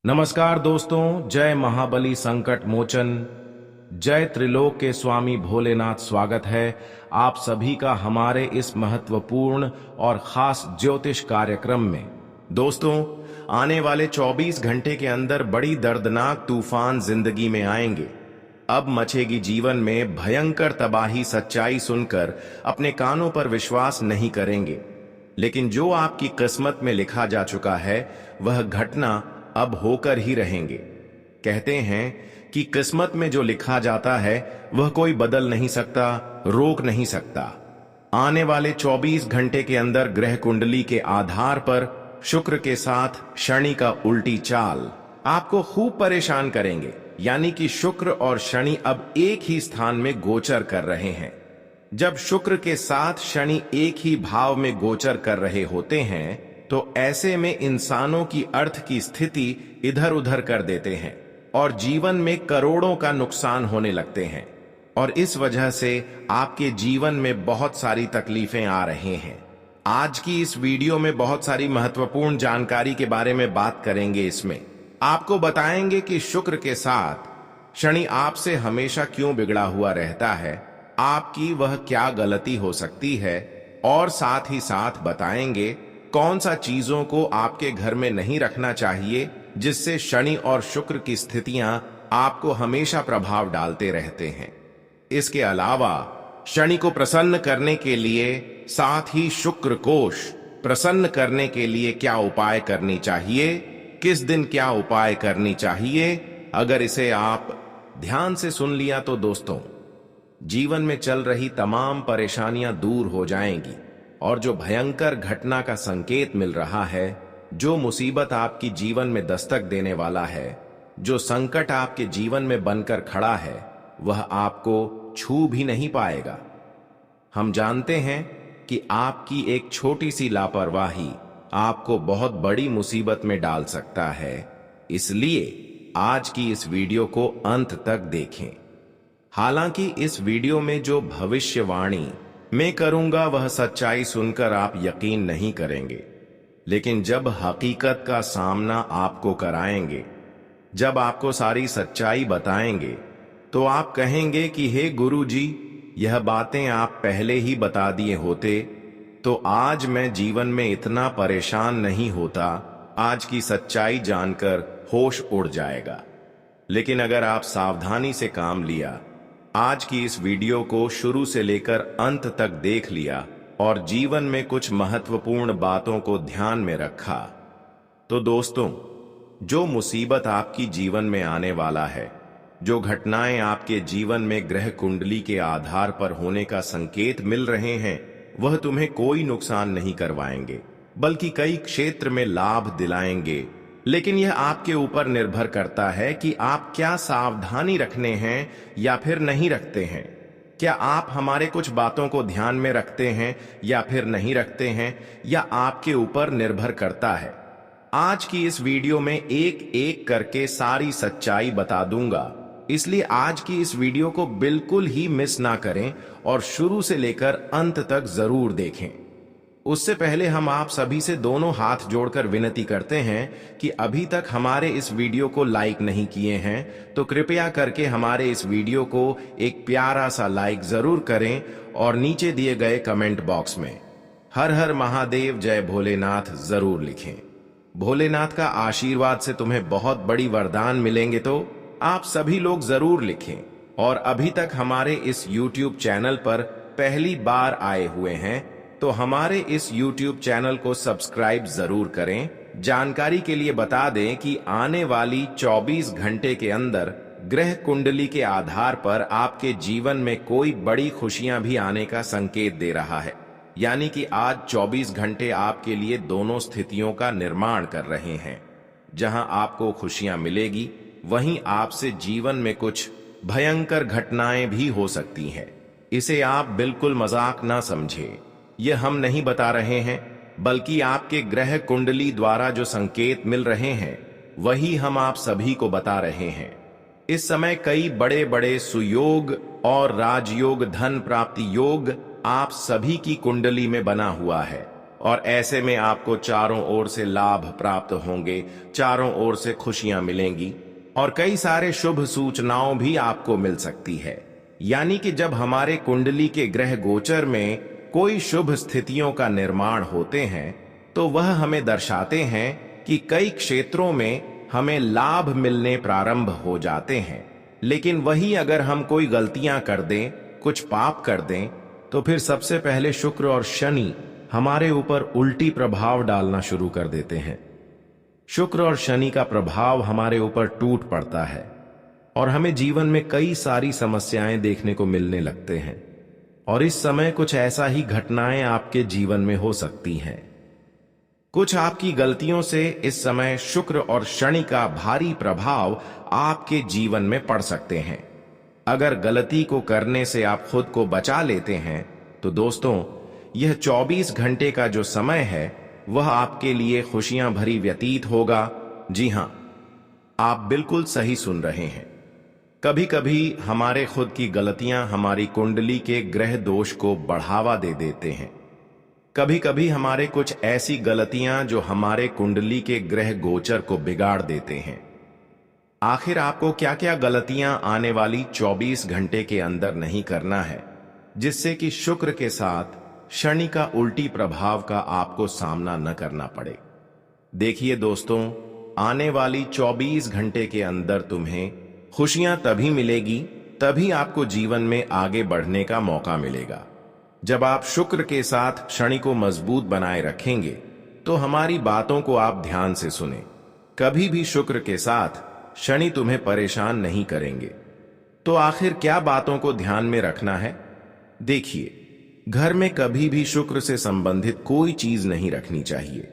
नमस्कार दोस्तों, जय महाबली संकट मोचन, जय त्रिलोक के स्वामी भोलेनाथ। स्वागत है आप सभी का हमारे इस महत्वपूर्ण और खास ज्योतिष कार्यक्रम में। दोस्तों, आने वाले 24 घंटे के अंदर बड़ी दर्दनाक तूफान जिंदगी में आएंगे। अब मचेगी जीवन में भयंकर तबाही। सच्चाई सुनकर अपने कानों पर विश्वास नहीं करेंगे, लेकिन जो आपकी किस्मत में लिखा जा चुका है वह घटना अब होकर ही रहेंगे। कहते हैं कि किस्मत में जो लिखा जाता है वह कोई बदल नहीं सकता, रोक नहीं सकता। आने वाले 24 घंटे के अंदर ग्रह कुंडली के आधार पर शुक्र के साथ शनि का उल्टी चाल आपको खूब परेशान करेंगे। यानी कि शुक्र और शनि अब एक ही स्थान में गोचर कर रहे हैं। जब शुक्र के साथ शनि एक ही भाव में गोचर कर रहे होते हैं तो ऐसे में इंसानों की अर्थ की स्थिति इधर उधर कर देते हैं और जीवन में करोड़ों का नुकसान होने लगते हैं। और इस वजह से आपके जीवन में बहुत सारी तकलीफें आ रही हैं। आज की इस वीडियो में बहुत सारी महत्वपूर्ण जानकारी के बारे में बात करेंगे। इसमें आपको बताएंगे कि शुक्र के साथ शनि आपसे हमेशा क्यों बिगड़ा हुआ रहता है, आपकी वह क्या गलती हो सकती है, और साथ ही साथ बताएंगे कौन सा चीजों को आपके घर में नहीं रखना चाहिए जिससे शनि और शुक्र की स्थितियां आपको हमेशा प्रभाव डालते रहते हैं। इसके अलावा शनि को प्रसन्न करने के लिए, साथ ही शुक्र कोश प्रसन्न करने के लिए क्या उपाय करनी चाहिए, किस दिन क्या उपाय करनी चाहिए। अगर इसे आप ध्यान से सुन लिया तो दोस्तों, जीवन में चल रही तमाम परेशानियां दूर हो जाएंगी। और जो भयंकर घटना का संकेत मिल रहा है, जो मुसीबत आपकी जीवन में दस्तक देने वाला है, जो संकट आपके जीवन में बनकर खड़ा है, वह आपको छू भी नहीं पाएगा। हम जानते हैं कि आपकी एक छोटी सी लापरवाही आपको बहुत बड़ी मुसीबत में डाल सकता है। इसलिए आज की इस वीडियो को अंत तक देखें। हालांकि इस वीडियो में जो भविष्यवाणी मैं करूंगा वह सच्चाई सुनकर आप यकीन नहीं करेंगे, लेकिन जब हकीकत का सामना आपको कराएंगे, जब आपको सारी सच्चाई बताएंगे, तो आप कहेंगे कि हे गुरुजी, यह बातें आप पहले ही बता दिए होते तो आज मैं जीवन में इतना परेशान नहीं होता। आज की सच्चाई जानकर होश उड़ जाएगा। लेकिन अगर आप सावधानी से काम लिया, आज की इस वीडियो को शुरू से लेकर अंत तक देख लिया और जीवन में कुछ महत्वपूर्ण बातों को ध्यान में रखा, तो दोस्तों, जो मुसीबत आपकी जीवन में आने वाला है, जो घटनाएं आपके जीवन में ग्रह कुंडली के आधार पर होने का संकेत मिल रहे हैं, वह तुम्हें कोई नुकसान नहीं करवाएंगे, बल्कि कई क्षेत्र में लाभ दिलाएंगे। लेकिन यह आपके ऊपर निर्भर करता है कि आप क्या सावधानी रखने हैं या फिर नहीं रखते हैं। क्या आप हमारे कुछ बातों को ध्यान में रखते हैं या फिर नहीं रखते हैं, या आपके ऊपर निर्भर करता है। आज की इस वीडियो में एक एक करके सारी सच्चाई बता दूंगा, इसलिए आज की इस वीडियो को बिल्कुल ही मिस ना करें और शुरू से लेकर अंत तक जरूर देखें। उससे पहले हम आप सभी से दोनों हाथ जोड़कर विनती करते हैं कि अभी तक हमारे इस वीडियो को लाइक नहीं किए हैं तो कृपया करके हमारे इस वीडियो को एक प्यारा सा लाइक जरूर करें और नीचे दिए गए कमेंट बॉक्स में हर हर महादेव जय भोलेनाथ जरूर लिखें। भोलेनाथ का आशीर्वाद से तुम्हें बहुत बड़ी वरदान मिलेंगे, तो आप सभी लोग जरूर लिखें। और अभी तक हमारे इस YouTube चैनल पर पहली बार आए हुए हैं तो हमारे इस YouTube चैनल को सब्सक्राइब जरूर करें। जानकारी के लिए बता दें कि आने वाली 24 घंटे के अंदर ग्रह कुंडली के आधार पर आपके जीवन में कोई बड़ी खुशियां भी आने का संकेत दे रहा है। यानी कि आज 24 घंटे आपके लिए दोनों स्थितियों का निर्माण कर रहे हैं। जहां आपको खुशियां मिलेगी, वहीं आपसे जीवन में कुछ भयंकर घटनाएं भी हो सकती हैं। इसे आप बिल्कुल मजाक ना समझें। यह हम नहीं बता रहे हैं, बल्कि आपके ग्रह कुंडली द्वारा जो संकेत मिल रहे हैं वही हम आप सभी को बता रहे हैं। इस समय कई बड़े बड़े सुयोग और राजयोग, धन प्राप्ति योग आप सभी की कुंडली में बना हुआ है। और ऐसे में आपको चारों ओर से लाभ प्राप्त होंगे, चारों ओर से खुशियां मिलेंगी और कई सारे शुभ सूचनाओं भी आपको मिल सकती है। यानी कि जब हमारे कुंडली के ग्रह गोचर में कोई शुभ स्थितियों का निर्माण होते हैं तो वह हमें दर्शाते हैं कि कई क्षेत्रों में हमें लाभ मिलने प्रारंभ हो जाते हैं। लेकिन वही अगर हम कोई गलतियां कर दें, कुछ पाप कर दें, तो फिर सबसे पहले शुक्र और शनि हमारे ऊपर उल्टी प्रभाव डालना शुरू कर देते हैं। शुक्र और शनि का प्रभाव हमारे ऊपर टूट पड़ता है और हमें जीवन में कई सारी समस्याएं देखने को मिलने लगते हैं। और इस समय कुछ ऐसा ही घटनाएं आपके जीवन में हो सकती हैं। कुछ आपकी गलतियों से इस समय शुक्र और शनि का भारी प्रभाव आपके जीवन में पड़ सकते हैं। अगर गलती को करने से आप खुद को बचा लेते हैं तो दोस्तों, यह 24 घंटे का जो समय है वह आपके लिए खुशियां भरी व्यतीत होगा। जी हां, आप बिल्कुल सही सुन रहे हैं। कभी कभी हमारे खुद की गलतियां हमारी कुंडली के ग्रह दोष को बढ़ावा दे देते हैं। कभी कभी हमारे कुछ ऐसी गलतियां जो हमारे कुंडली के ग्रह गोचर को बिगाड़ देते हैं। आखिर आपको क्या क्या गलतियां आने वाली 24 घंटे के अंदर नहीं करना है, जिससे कि शुक्र के साथ शनि का उल्टी प्रभाव का आपको सामना न करना पड़े। देखिए दोस्तों, आने वाली 24 घंटे के अंदर तुम्हें खुशियां तभी मिलेगी, तभी आपको जीवन में आगे बढ़ने का मौका मिलेगा। जब आप शुक्र के साथ शनि को मजबूत बनाए रखेंगे तो हमारी बातों को आप ध्यान से सुने। कभी भी शुक्र के साथ शनि तुम्हें परेशान नहीं करेंगे। तो आखिर क्या बातों को ध्यान में रखना है? देखिए, घर में कभी भी शुक्र से संबंधित कोई चीज नहीं रखनी चाहिए।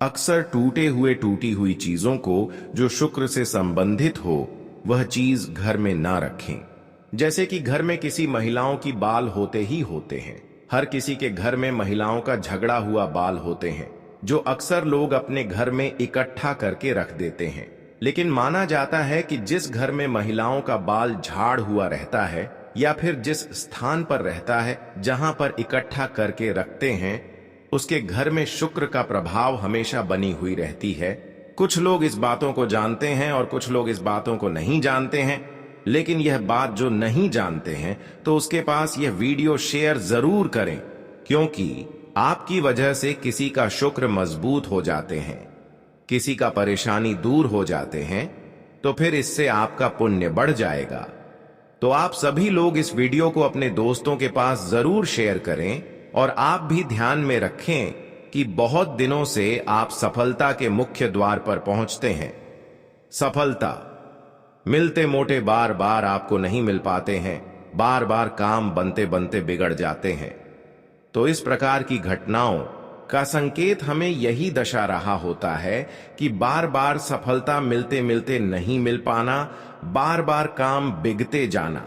अक्सर टूटी हुई चीजों को जो शुक्र से संबंधित हो वह चीज घर में ना रखें। जैसे कि घर में किसी महिलाओं की बाल होते ही होते हैं। हर किसी के घर में महिलाओं का झगड़ा हुआ बाल होते हैं, जो अक्सर लोग अपने घर में इकट्ठा करके रख देते हैं। लेकिन माना जाता है कि जिस घर में महिलाओं का बाल झाड़ हुआ रहता है या फिर जिस स्थान पर रहता है जहां पर इकट्ठा करके रखते हैं, उसके घर में शुक्र का प्रभाव हमेशा बनी हुई रहती है। कुछ लोग इस बातों को जानते हैं और कुछ लोग इस बातों को नहीं जानते हैं। लेकिन यह बात जो नहीं जानते हैं तो उसके पास यह वीडियो शेयर जरूर करें, क्योंकि आपकी वजह से किसी का शुक्र मजबूत हो जाते हैं, किसी का परेशानी दूर हो जाते हैं, तो फिर इससे आपका पुण्य बढ़ जाएगा। तो आप सभी लोग इस वीडियो को अपने दोस्तों के पास जरूर शेयर करें और आप भी ध्यान में रखें कि बहुत दिनों से आप सफलता के मुख्य द्वार पर पहुंचते हैं। सफलता मिलते मोटे बार बार आपको नहीं मिल पाते हैं, बार बार काम बनते बनते बिगड़ जाते हैं। तो इस प्रकार की घटनाओं का संकेत हमें यही दर्शा रहा होता है कि बार बार सफलता मिलते मिलते नहीं मिल पाना, बार बार काम बिगड़ते जाना।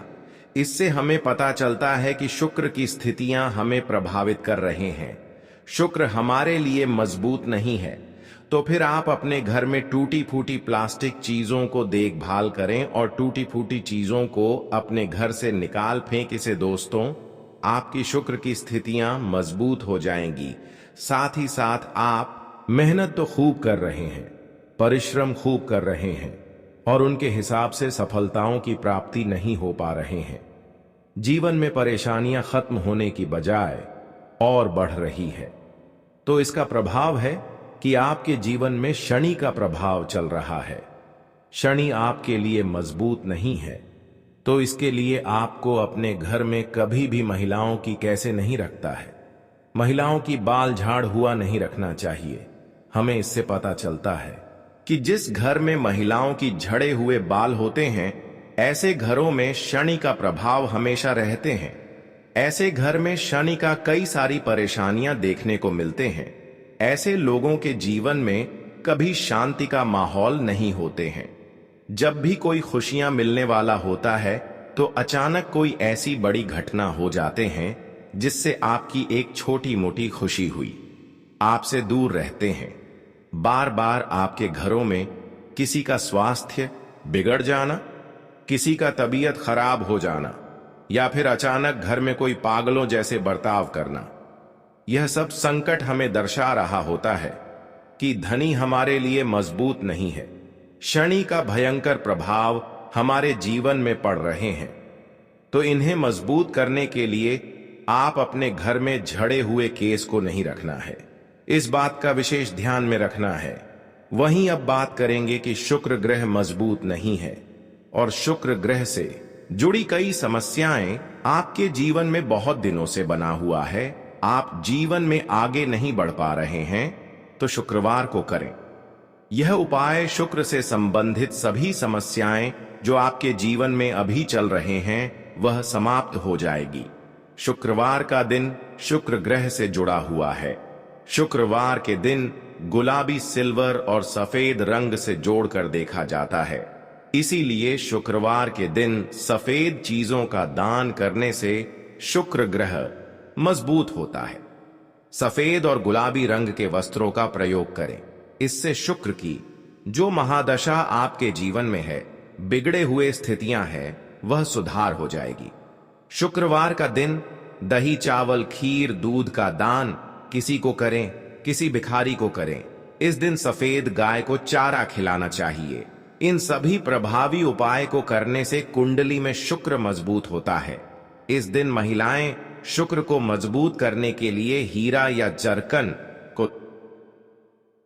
इससे हमें पता चलता है कि शुक्र की स्थितियां हमें प्रभावित कर रहे हैं। शुक्र हमारे लिए मजबूत नहीं है। तो फिर आप अपने घर में टूटी फूटी प्लास्टिक चीजों को देखभाल करें और टूटी फूटी चीजों को अपने घर से निकाल फेंक इसे दोस्तों, आपकी शुक्र की स्थितियां मजबूत हो जाएंगी। साथ ही साथ आप मेहनत तो खूब कर रहे हैं, परिश्रम खूब कर रहे हैं और उनके हिसाब से सफलताओं की प्राप्ति नहीं हो पा रहे हैं। जीवन में परेशानियां खत्म होने की बजाय और बढ़ रही है। तो इसका प्रभाव है कि आपके जीवन में शनि का प्रभाव चल रहा है। शनि आपके लिए मजबूत नहीं है, तो इसके लिए आपको अपने घर में कभी भी महिलाओं की कैसे नहीं रखता है। महिलाओं की बाल झाड़ हुआ नहीं रखना चाहिए। हमें इससे पता चलता है कि जिस घर में महिलाओं की झड़े हुए बाल होते हैं, ऐसे घरों में शनि का प्रभाव हमेशा रहते हैं। ऐसे घर में शनि का कई सारी परेशानियां देखने को मिलते हैं। ऐसे लोगों के जीवन में कभी शांति का माहौल नहीं होते हैं। जब भी कोई खुशियां मिलने वाला होता है तो अचानक कोई ऐसी बड़ी घटना हो जाते हैं जिससे आपकी एक छोटी मोटी खुशी हुई आपसे दूर रहते हैं। बार बार आपके घरों में किसी का स्वास्थ्य बिगड़ जाना, किसी का तबीयत खराब हो जाना या फिर अचानक घर में कोई पागलों जैसे बर्ताव करना, यह सब संकट हमें दर्शा रहा होता है कि धनी हमारे लिए मजबूत नहीं है। शनि का भयंकर प्रभाव हमारे जीवन में पड़ रहे हैं, तो इन्हें मजबूत करने के लिए आप अपने घर में झड़े हुए केस को नहीं रखना है। इस बात का विशेष ध्यान में रखना है। वहीं अब बात करेंगे कि शुक्र ग्रह मजबूत नहीं है और शुक्र ग्रह से जुड़ी कई समस्याएं आपके जीवन में बहुत दिनों से बना हुआ है। आप जीवन में आगे नहीं बढ़ पा रहे हैं, तो शुक्रवार को करें यह उपाय। शुक्र से संबंधित सभी समस्याएं जो आपके जीवन में अभी चल रहे हैं वह समाप्त हो जाएगी। शुक्रवार का दिन शुक्र ग्रह से जुड़ा हुआ है। शुक्रवार के दिन गुलाबी, सिल्वर और सफेद रंग से जोड़कर देखा जाता है। इसीलिए शुक्रवार के दिन सफेद चीजों का दान करने से शुक्र ग्रह मजबूत होता है। सफेद और गुलाबी रंग के वस्त्रों का प्रयोग करें। इससे शुक्र की जो महादशा आपके जीवन में है, बिगड़े हुए स्थितियां हैं, वह सुधार हो जाएगी। शुक्रवार का दिन दही, चावल, खीर, दूध का दान किसी को करें, किसी भिखारी को करें। इस दिन सफेद गाय को चारा खिलाना चाहिए। इन सभी प्रभावी उपाय को करने से कुंडली में शुक्र मजबूत होता है। इस दिन महिलाएं शुक्र को मजबूत करने के लिए हीरा या जरकन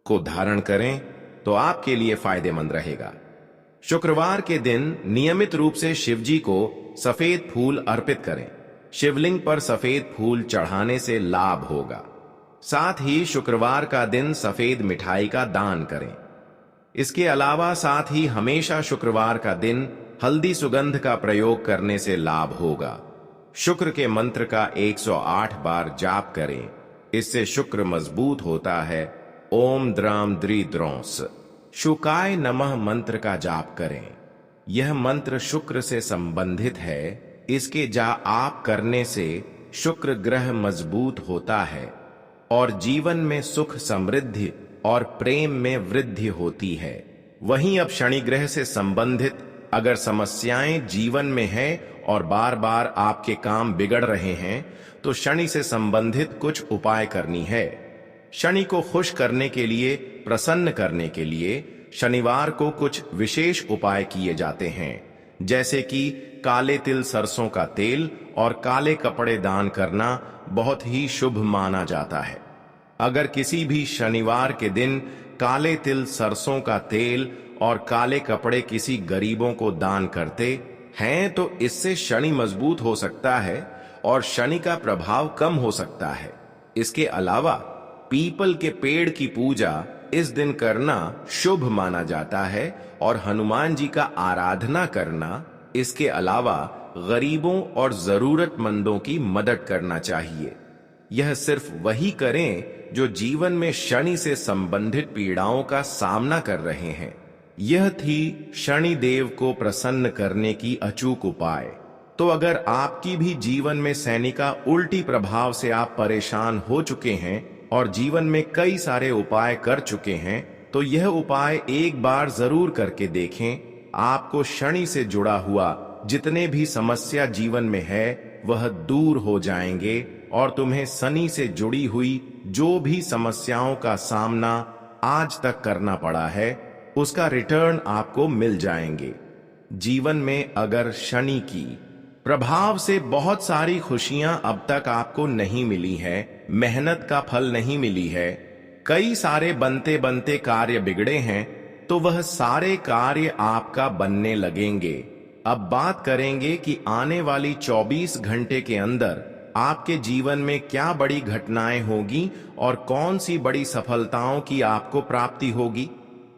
को धारण करें तो आपके लिए फायदेमंद रहेगा। शुक्रवार के दिन नियमित रूप से शिवजी को सफेद फूल अर्पित करें। शिवलिंग पर सफेद फूल चढ़ाने से लाभ होगा। साथ ही शुक्रवार का दिन सफेद मिठाई का दान करें। इसके अलावा साथ ही हमेशा शुक्रवार का दिन हल्दी सुगंध का प्रयोग करने से लाभ होगा। शुक्र के मंत्र का 108 बार जाप करें। इससे शुक्र मजबूत होता है। ओम द्राम द्रि द्रौंस शुकाय नमः मंत्र का जाप करें। यह मंत्र शुक्र से संबंधित है। इसके आप करने से शुक्र ग्रह मजबूत होता है और जीवन में सुख, समृद्धि और प्रेम में वृद्धि होती है। वहीं अब शनि ग्रह से संबंधित अगर समस्याएं जीवन में है और बार बार आपके काम बिगड़ रहे हैं, तो शनि से संबंधित कुछ उपाय करनी है। शनि को खुश करने के लिए, प्रसन्न करने के लिए शनिवार को कुछ विशेष उपाय किए जाते हैं, जैसे कि काले तिल, सरसों का तेल और काले कपड़े दान करना बहुत ही शुभ माना जाता है। अगर किसी भी शनिवार के दिन काले तिल, सरसों का तेल और काले कपड़े किसी गरीबों को दान करते हैं, तो इससे शनि मजबूत हो सकता है और शनि का प्रभाव कम हो सकता है। इसके अलावा पीपल के पेड़ की पूजा इस दिन करना शुभ माना जाता है और हनुमान जी का आराधना करना, इसके अलावा गरीबों और जरूरतमंदों की मदद करना चाहिए। यह सिर्फ वही करें जो जीवन में शनि से संबंधित पीड़ाओं का सामना कर रहे हैं। यह थी शनि देव को प्रसन्न करने की अचूक उपाय। तो अगर आपकी भी जीवन में शनि का उल्टी प्रभाव से आप परेशान हो चुके हैं और जीवन में कई सारे उपाय कर चुके हैं, तो यह उपाय एक बार जरूर करके देखें। आपको शनि से जुड़ा हुआ जितने भी समस्या जीवन में है वह दूर हो जाएंगे और तुम्हें शनि से जुड़ी हुई जो भी समस्याओं का सामना आज तक करना पड़ा है उसका रिटर्न आपको मिल जाएंगे। जीवन में अगर शनि की प्रभाव से बहुत सारी खुशियां अब तक आपको नहीं मिली है, मेहनत का फल नहीं मिली है, कई सारे बनते बनते कार्य बिगड़े हैं, तो वह सारे कार्य आपका बनने लगेंगे। अब बात करेंगे कि आने वाली 24 घंटे के अंदर आपके जीवन में क्या बड़ी घटनाएं होगी और कौन सी बड़ी सफलताओं की आपको प्राप्ति होगी,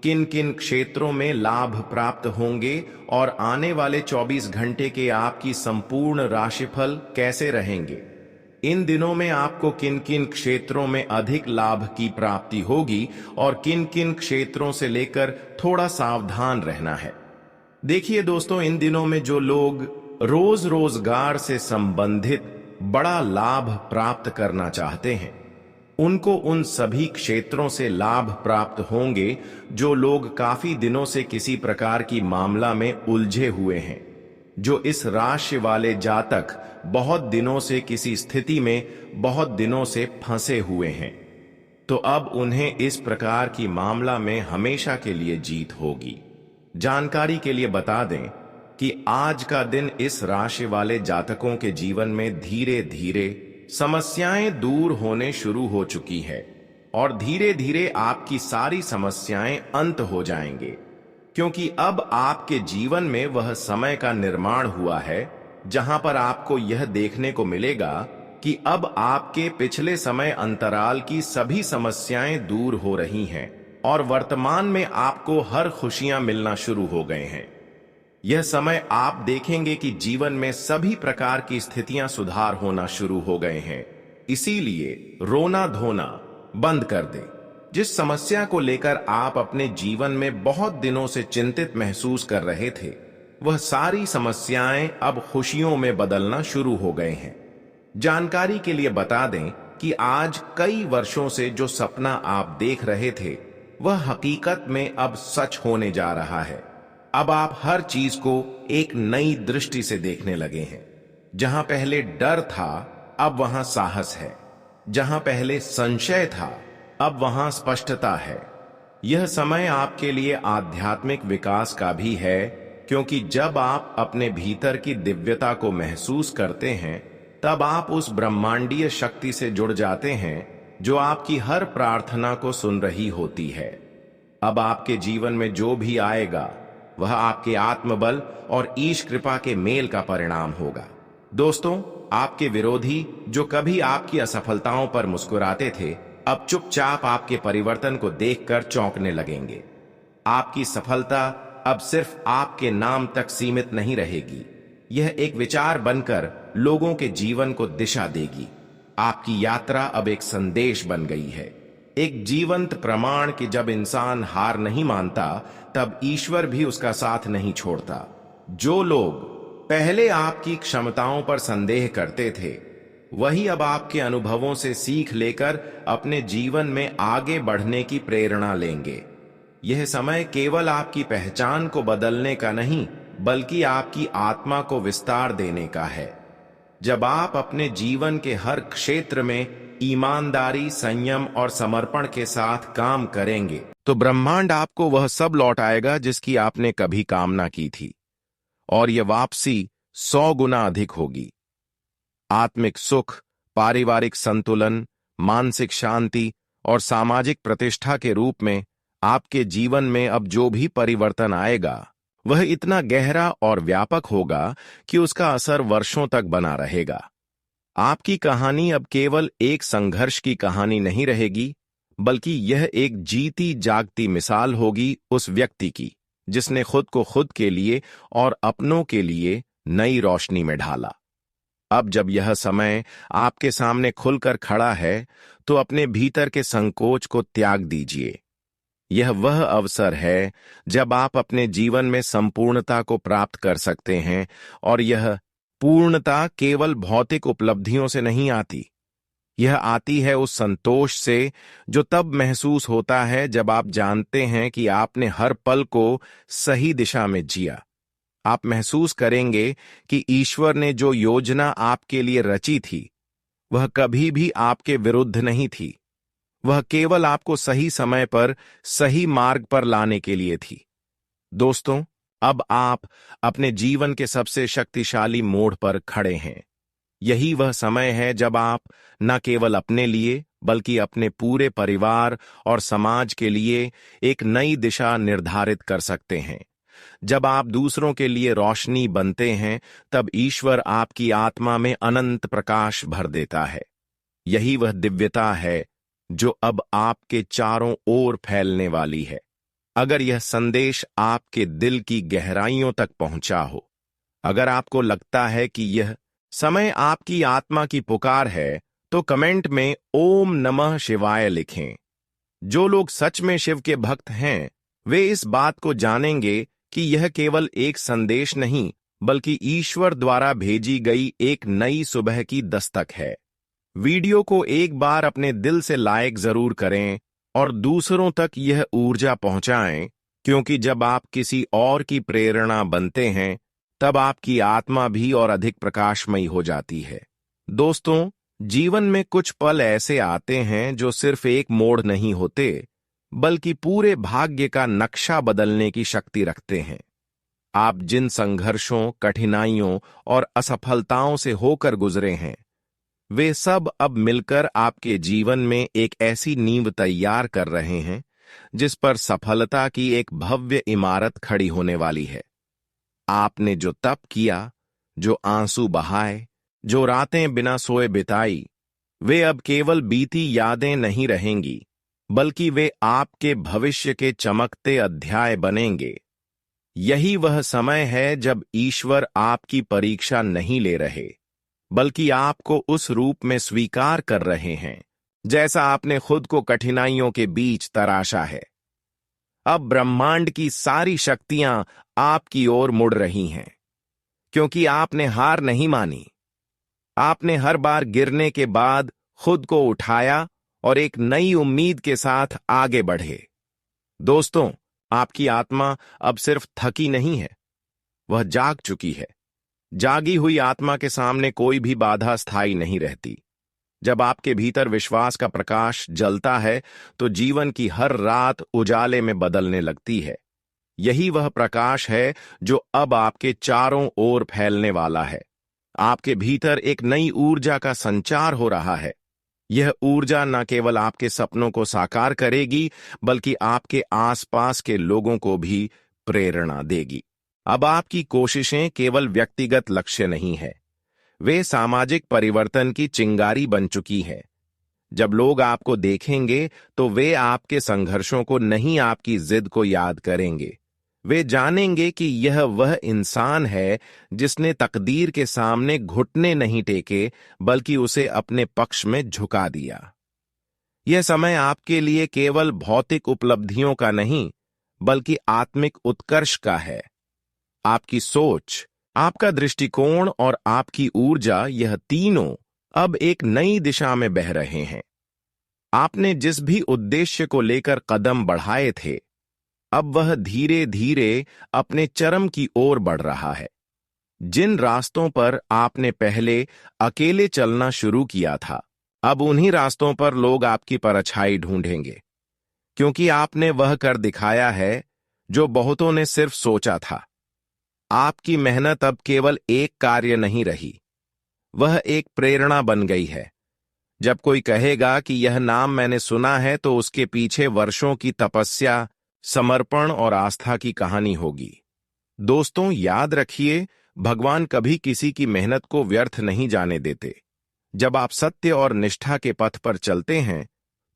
किन किन क्षेत्रों में लाभ प्राप्त होंगे और आने वाले 24 घंटे के आपकी संपूर्ण राशिफल कैसे रहेंगे। इन दिनों में आपको किन किन क्षेत्रों में अधिक लाभ की प्राप्ति होगी और किन किन क्षेत्रों से लेकर थोड़ा सावधान रहना है। देखिए दोस्तों, इन दिनों में जो लोग रोजगार से संबंधित बड़ा लाभ प्राप्त करना चाहते हैं, उनको उन सभी क्षेत्रों से लाभ प्राप्त होंगे। जो लोग काफी दिनों से किसी प्रकार की मामला में उलझे हुए हैं, जो इस राशि वाले जातक बहुत दिनों से किसी स्थिति में बहुत दिनों से फंसे हुए हैं, तो अब उन्हें इस प्रकार की मामला में हमेशा के लिए जीत होगी। जानकारी के लिए बता दें कि आज का दिन इस राशि वाले जातकों के जीवन में धीरे धीरे समस्याएं दूर होने शुरू हो चुकी है और धीरे धीरे आपकी सारी समस्याएं अंत हो जाएंगे, क्योंकि अब आपके जीवन में वह समय का निर्माण हुआ है जहां पर आपको यह देखने को मिलेगा कि अब आपके पिछले समय अंतराल की सभी समस्याएं दूर हो रही हैं और वर्तमान में आपको हर खुशियां मिलना शुरू हो गए हैं। यह समय आप देखेंगे कि जीवन में सभी प्रकार की स्थितियां सुधार होना शुरू हो गए हैं। इसीलिए रोना धोना बंद कर दें। जिस समस्या को लेकर आप अपने जीवन में बहुत दिनों से चिंतित महसूस कर रहे थे, वह सारी समस्याएं अब खुशियों में बदलना शुरू हो गए हैं। जानकारी के लिए बता दें कि आज कई वर्षों से जो सपना आप देख रहे थे, वह हकीकत में अब सच होने जा रहा है। अब आप हर चीज को एक नई दृष्टि से देखने लगे हैं। जहां पहले डर था, अब वहां साहस है। जहां पहले संशय था, अब वहां स्पष्टता है। यह समय आपके लिए आध्यात्मिक विकास का भी है, क्योंकि जब आप अपने भीतर की दिव्यता को महसूस करते हैं, तब आप उस ब्रह्मांडीय शक्ति से जुड़ जाते हैं जो आपकी हर प्रार्थना को सुन रही होती है। अब आपके जीवन में जो भी आएगा, वह आपके आत्मबल और ईश कृपा के मेल का परिणाम होगा। दोस्तों, आपके विरोधी जो कभी आपकी असफलताओं पर मुस्कुराते थे, अब चुपचाप आपके परिवर्तन को देखकर चौंकने लगेंगे। आपकी सफलता अब सिर्फ आपके नाम तक सीमित नहीं रहेगी, यह एक विचार बनकर लोगों के जीवन को दिशा देगी। आपकी यात्रा अब एक संदेश बन गई है, एक जीवंत प्रमाण कि जब इंसान हार नहीं मानता, तब ईश्वर भी उसका साथ नहीं छोड़ता। जो लोग पहले आपकी क्षमताओं पर संदेह करते थे, वही अब आपके अनुभवों से सीख लेकर अपने जीवन में आगे बढ़ने की प्रेरणा लेंगे। यह समय केवल आपकी पहचान को बदलने का नहीं, बल्कि आपकी आत्मा को विस्तार देने का है। जब आप अपने जीवन के हर क्षेत्र में ईमानदारी, संयम और समर्पण के साथ काम करेंगे, तो ब्रह्मांड आपको वह सब लौटाएगा जिसकी आपने कभी कामना की थी, और यह वापसी 100 गुना अधिक होगी। आत्मिक सुख, पारिवारिक संतुलन, मानसिक शांति और सामाजिक प्रतिष्ठा के रूप में आपके जीवन में अब जो भी परिवर्तन आएगा, वह इतना गहरा और व्यापक होगा कि उसका असर वर्षों तक बना रहेगा। आपकी कहानी अब केवल एक संघर्ष की कहानी नहीं रहेगी, बल्कि यह एक जीती जागती मिसाल होगी उस व्यक्ति की जिसने खुद को खुद के लिए और अपनों के लिए नई रोशनी में ढाला। अब जब यह समय आपके सामने खुलकर खड़ा है, तो अपने भीतर के संकोच को त्याग दीजिए। यह वह अवसर है जब आप अपने जीवन में संपूर्णता को प्राप्त कर सकते हैं, और यह पूर्णता केवल भौतिक उपलब्धियों से नहीं आती। यह आती है उस संतोष से जो तब महसूस होता है जब आप जानते हैं कि आपने हर पल को सही दिशा में जिया। आप महसूस करेंगे कि ईश्वर ने जो योजना आपके लिए रची थी, वह कभी भी आपके विरुद्ध नहीं थी। वह केवल आपको सही समय पर सही मार्ग पर लाने के लिए थी। दोस्तों, अब आप अपने जीवन के सबसे शक्तिशाली मोड़ पर खड़े हैं। यही वह समय है जब आप न केवल अपने लिए, बल्कि अपने पूरे परिवार और समाज के लिए एक नई दिशा निर्धारित कर सकते हैं। जब आप दूसरों के लिए रोशनी बनते हैं, तब ईश्वर आपकी आत्मा में अनंत प्रकाश भर देता है। यही वह दिव्यता है जो अब आपके चारों ओर फैलने वाली है। अगर यह संदेश आपके दिल की गहराइयों तक पहुंचा हो, अगर आपको लगता है कि यह समय आपकी आत्मा की पुकार है, तो कमेंट में ओम नमः शिवाय लिखें। जो लोग सच में शिव के भक्त हैं, वे इस बात को जानेंगे कि यह केवल एक संदेश नहीं, बल्कि ईश्वर द्वारा भेजी गई एक नई सुबह की दस्तक है। वीडियो को एक बार अपने दिल से लाइक जरूर करें और दूसरों तक यह ऊर्जा पहुंचाएं, क्योंकि जब आप किसी और की प्रेरणा बनते हैं, तब आपकी आत्मा भी और अधिक प्रकाशमयी हो जाती है। दोस्तों, जीवन में कुछ पल ऐसे आते हैं जो सिर्फ एक मोड़ नहीं होते, बल्कि पूरे भाग्य का नक्शा बदलने की शक्ति रखते हैं। आप जिन संघर्षों, कठिनाइयों और असफलताओं से होकर गुजरे हैं, वे सब अब मिलकर आपके जीवन में एक ऐसी नींव तैयार कर रहे हैं जिस पर सफलता की एक भव्य इमारत खड़ी होने वाली है। आपने जो तप किया, जो आंसू बहाए, जो रातें बिना सोए बिताई, वे अब केवल बीती यादें नहीं रहेंगी, बल्कि वे आपके भविष्य के चमकते अध्याय बनेंगे। यही वह समय है जब ईश्वर आपकी परीक्षा नहीं ले रहे, बल्कि आपको उस रूप में स्वीकार कर रहे हैं जैसा आपने खुद को कठिनाइयों के बीच तराशा है। अब ब्रह्मांड की सारी शक्तियां आपकी ओर मुड़ रही हैं, क्योंकि आपने हार नहीं मानी। आपने हर बार गिरने के बाद खुद को उठाया और एक नई उम्मीद के साथ आगे बढ़े। दोस्तों, आपकी आत्मा अब सिर्फ थकी नहीं है, वह जाग चुकी है। जागी हुई आत्मा के सामने कोई भी बाधा स्थायी नहीं रहती। जब आपके भीतर विश्वास का प्रकाश जलता है, तो जीवन की हर रात उजाले में बदलने लगती है। यही वह प्रकाश है जो अब आपके चारों ओर फैलने वाला है। आपके भीतर एक नई ऊर्जा का संचार हो रहा है। यह ऊर्जा न केवल आपके सपनों को साकार करेगी, बल्कि आपके आसपास के लोगों को भी प्रेरणा देगी। अब आपकी कोशिशें केवल व्यक्तिगत लक्ष्य नहीं है, वे सामाजिक परिवर्तन की चिंगारी बन चुकी है। जब लोग आपको देखेंगे, तो वे आपके संघर्षों को नहीं, आपकी जिद को याद करेंगे। वे जानेंगे कि यह वह इंसान है जिसने तकदीर के सामने घुटने नहीं टेके, बल्कि उसे अपने पक्ष में झुका दिया। यह समय आपके लिए केवल भौतिक उपलब्धियों का नहीं, बल्कि आत्मिक उत्कर्ष का है। आपकी सोच, आपका दृष्टिकोण और आपकी ऊर्जा, यह तीनों अब एक नई दिशा में बह रहे हैं। आपने जिस भी उद्देश्य को लेकर कदम बढ़ाए थे, अब वह धीरे धीरे अपने चरम की ओर बढ़ रहा है। जिन रास्तों पर आपने पहले अकेले चलना शुरू किया था, अब उन्हीं रास्तों पर लोग आपकी परछाई ढूंढेंगे, क्योंकि आपने वह कर दिखाया है जो बहुतों ने सिर्फ सोचा था। आपकी मेहनत अब केवल एक कार्य नहीं रही, वह एक प्रेरणा बन गई है। जब कोई कहेगा कि यह नाम मैंने सुना है, तो उसके पीछे वर्षों की तपस्या, समर्पण और आस्था की कहानी होगी। दोस्तों, याद रखिए, भगवान कभी किसी की मेहनत को व्यर्थ नहीं जाने देते। जब आप सत्य और निष्ठा के पथ पर चलते हैं,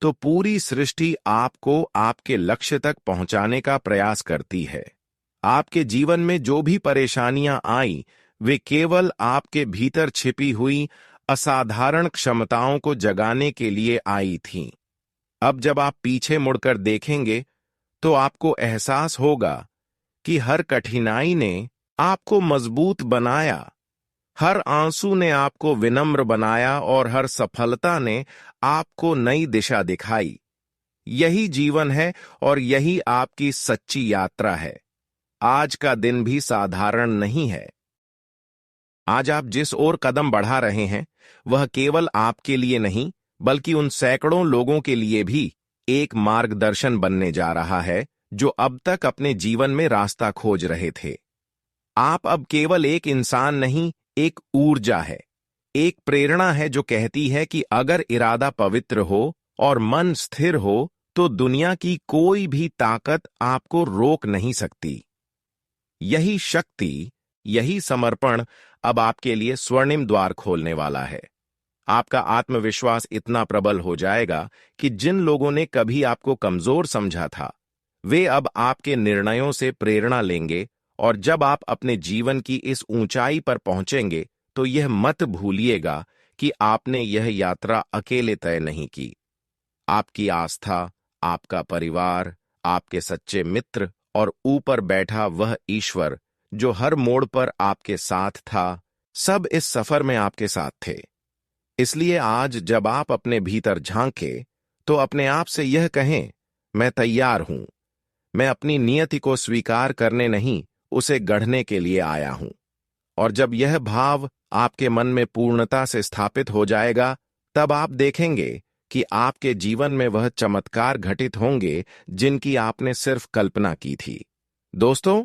तो पूरी सृष्टि आपको आपके लक्ष्य तक पहुंचाने का प्रयास करती है। आपके जीवन में जो भी परेशानियां आई, वे केवल आपके भीतर छिपी हुई असाधारण क्षमताओं को जगाने के लिए आई थीं। अब जब आप पीछे मुड़कर देखेंगे, तो आपको एहसास होगा कि हर कठिनाई ने आपको मजबूत बनाया, हर आंसू ने आपको विनम्र बनाया और हर सफलता ने आपको नई दिशा दिखाई। यही जीवन है और यही आपकी सच्ची यात्रा है। आज का दिन भी साधारण नहीं है। आज आप जिस ओर कदम बढ़ा रहे हैं, वह केवल आपके लिए नहीं, बल्कि उन सैकड़ों लोगों के लिए भी एक मार्गदर्शन बनने जा रहा है जो अब तक अपने जीवन में रास्ता खोज रहे थे। आप अब केवल एक इंसान नहीं, एक ऊर्जा है, एक प्रेरणा है जो कहती है कि अगर इरादा पवित्र हो और मन स्थिर हो, तो दुनिया की कोई भी ताकत आपको रोक नहीं सकती। यही शक्ति, यही समर्पण अब आपके लिए स्वर्णिम द्वार खोलने वाला है। आपका आत्मविश्वास इतना प्रबल हो जाएगा कि जिन लोगों ने कभी आपको कमजोर समझा था, वे अब आपके निर्णयों से प्रेरणा लेंगे। और जब आप अपने जीवन की इस ऊंचाई पर पहुंचेंगे, तो यह मत भूलिएगा कि आपने यह यात्रा अकेले तय नहीं की। आपकी आस्था, आपका परिवार, आपके सच्चे मित्र और ऊपर बैठा वह ईश्वर जो हर मोड़ पर आपके साथ था, सब इस सफर में आपके साथ थे। इसलिए आज जब आप अपने भीतर झांकें, तो अपने आप से यह कहें, मैं तैयार हूं। मैं अपनी नियति को स्वीकार करने नहीं, उसे गढ़ने के लिए आया हूं। और जब यह भाव आपके मन में पूर्णता से स्थापित हो जाएगा, तब आप देखेंगे कि आपके जीवन में वह चमत्कार घटित होंगे जिनकी आपने सिर्फ कल्पना की थी। दोस्तों,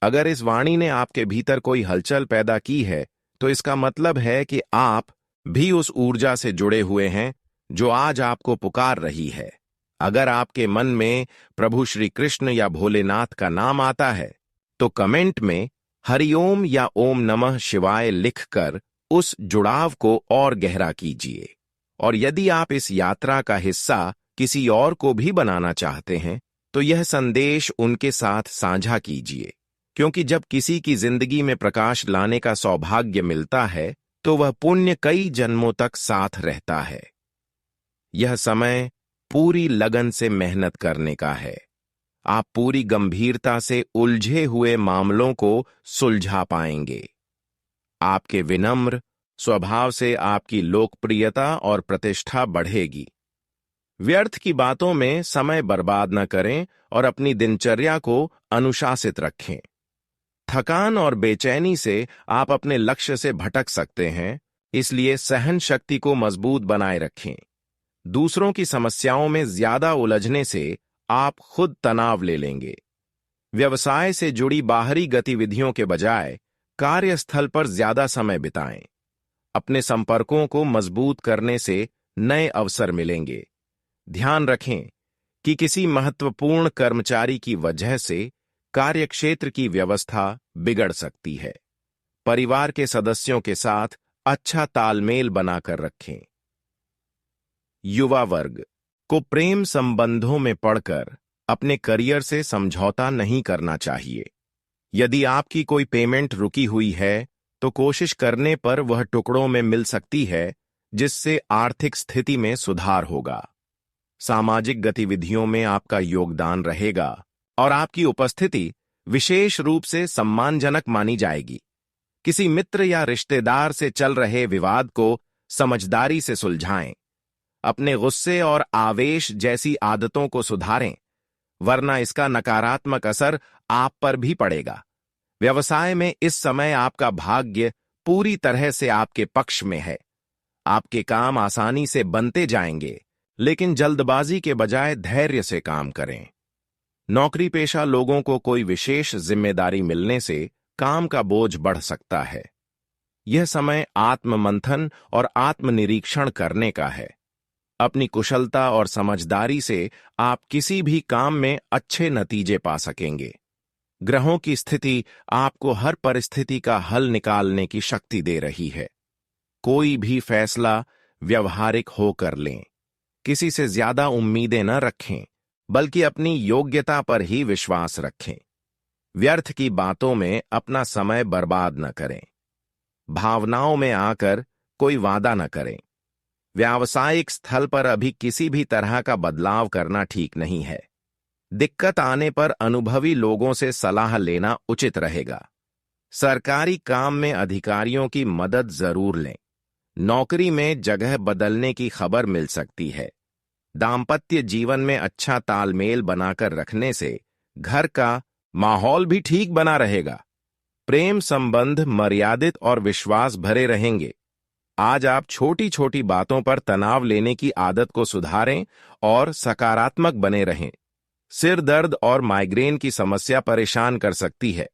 अगर इस वाणी ने आपके भीतर कोई हलचल पैदा की है, तो इसका मतलब है कि आप भी उस ऊर्जा से जुड़े हुए हैं जो आज आपको पुकार रही है। अगर आपके मन में प्रभु श्री कृष्ण या भोलेनाथ का नाम आता है, तो कमेंट में हरिओम या ओम नमः शिवाय लिखकर उस जुड़ाव को और गहरा कीजिए। और यदि आप इस यात्रा का हिस्सा किसी और को भी बनाना चाहते हैं, तो यह संदेश उनके साथ साझा कीजिए, क्योंकि जब किसी की जिंदगी में प्रकाश लाने का सौभाग्य मिलता है, तो वह पुण्य कई जन्मों तक साथ रहता है। यह समय पूरी लगन से मेहनत करने का है। आप पूरी गंभीरता से उलझे हुए मामलों को सुलझा पाएंगे। आपके विनम्र स्वभाव से आपकी लोकप्रियता और प्रतिष्ठा बढ़ेगी। व्यर्थ की बातों में समय बर्बाद न करें और अपनी दिनचर्या को अनुशासित रखें। थकान और बेचैनी से आप अपने लक्ष्य से भटक सकते हैं, इसलिए सहन शक्ति को मजबूत बनाए रखें। दूसरों की समस्याओं में ज्यादा उलझने से आप खुद तनाव ले लेंगे। व्यवसाय से जुड़ी बाहरी गतिविधियों के बजाय कार्यस्थल पर ज्यादा समय बिताएं। अपने संपर्कों को मजबूत करने से नए अवसर मिलेंगे। ध्यान रखें कि किसी महत्वपूर्ण कर्मचारी की वजह से कार्यक्षेत्र की व्यवस्था बिगड़ सकती है। परिवार के सदस्यों के साथ अच्छा तालमेल बनाकर रखें। युवा वर्ग को प्रेम संबंधों में पड़कर अपने करियर से समझौता नहीं करना चाहिए। यदि आपकी कोई पेमेंट रुकी हुई है, तो कोशिश करने पर वह टुकड़ों में मिल सकती है, जिससे आर्थिक स्थिति में सुधार होगा। सामाजिक गतिविधियों में आपका योगदान रहेगा और आपकी उपस्थिति विशेष रूप से सम्मानजनक मानी जाएगी। किसी मित्र या रिश्तेदार से चल रहे विवाद को समझदारी से सुलझाएं। अपने गुस्से और आवेश जैसी आदतों को सुधारें, वरना इसका नकारात्मक असर आप पर भी पड़ेगा। व्यवसाय में इस समय आपका भाग्य पूरी तरह से आपके पक्ष में है। आपके काम आसानी से बनते जाएंगे, लेकिन जल्दबाजी के बजाय धैर्य से काम करें। नौकरी पेशा लोगों को कोई विशेष जिम्मेदारी मिलने से काम का बोझ बढ़ सकता है। यह समय आत्ममंथन और आत्मनिरीक्षण करने का है। अपनी कुशलता और समझदारी से आप किसी भी काम में अच्छे नतीजे पा सकेंगे। ग्रहों की स्थिति आपको हर परिस्थिति का हल निकालने की शक्ति दे रही है। कोई भी फैसला व्यवहारिक होकर लें। किसी से ज्यादा उम्मीदें न रखें, बल्कि अपनी योग्यता पर ही विश्वास रखें। व्यर्थ की बातों में अपना समय बर्बाद न करें। भावनाओं में आकर कोई वादा न करें। व्यावसायिक स्थल पर अभी किसी भी तरह का बदलाव करना ठीक नहीं है। दिक्कत आने पर अनुभवी लोगों से सलाह लेना उचित रहेगा। सरकारी काम में अधिकारियों की मदद जरूर लें। नौकरी में जगह बदलने की खबर मिल सकती है। दाम्पत्य जीवन में अच्छा तालमेल बनाकर रखने से घर का माहौल भी ठीक बना रहेगा। प्रेम संबंध मर्यादित और विश्वास भरे रहेंगे। आज आप छोटी छोटी बातों पर तनाव लेने की आदत को सुधारें और सकारात्मक बने रहें। सिर दर्द और माइग्रेन की समस्या परेशान कर सकती है,